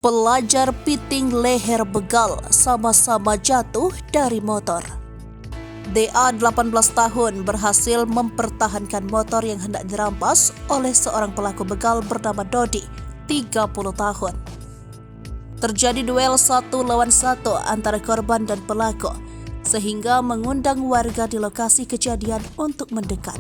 Pelajar piting leher begal sama-sama jatuh dari motor. DA 18 tahun berhasil mempertahankan motor yang hendak dirampas oleh seorang pelaku begal bernama Dodi, 30 tahun. Terjadi duel 1 lawan 1 antara korban dan pelaku, sehingga mengundang warga di lokasi kejadian untuk mendekat.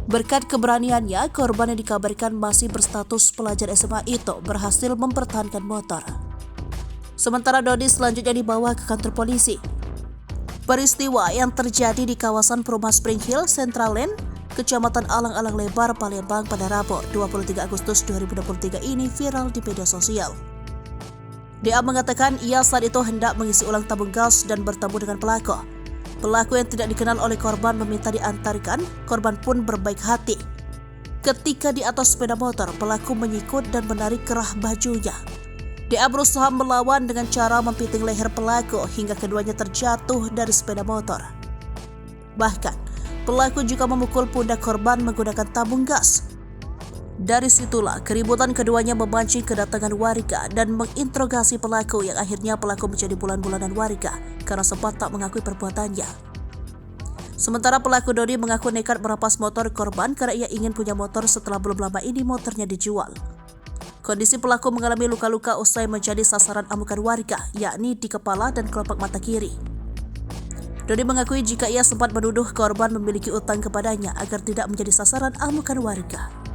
Berkat keberaniannya, korban yang dikabarkan masih berstatus pelajar SMA itu berhasil mempertahankan motor. Sementara Dodi selanjutnya dibawa ke kantor polisi. Peristiwa yang terjadi di kawasan Perumahan Spring Hill, Central Lane, Kecamatan Alang-Alang Lebar, Palembang pada Rabu 23 Agustus 2023 ini viral di media sosial. DA mengatakan ia saat itu hendak mengisi ulang tabung gas dan bertemu dengan pelaku. Pelaku yang tidak dikenal oleh korban meminta diantarkan, korban pun berbaik hati. Ketika di atas sepeda motor, pelaku menyikut dan menarik kerah bajunya. DA berusaha melawan dengan cara mempiting leher pelaku hingga keduanya terjatuh dari sepeda motor. Bahkan, pelaku juga memukul pundak korban menggunakan tabung gas. Dari situlah keributan keduanya memancing kedatangan warga dan menginterogasi pelaku yang akhirnya pelaku menjadi bulan-bulanan warga karena sempat tak mengakui perbuatannya. Sementara pelaku Dodi mengaku nekat merampas motor korban karena ia ingin punya motor setelah belum lama ini motornya dijual. Kondisi pelaku mengalami luka-luka usai menjadi sasaran amukan warga, yakni di kepala dan kelopak mata kiri. Dodi mengakui jika ia sempat menuduh korban memiliki utang kepadanya agar tidak menjadi sasaran amukan warga.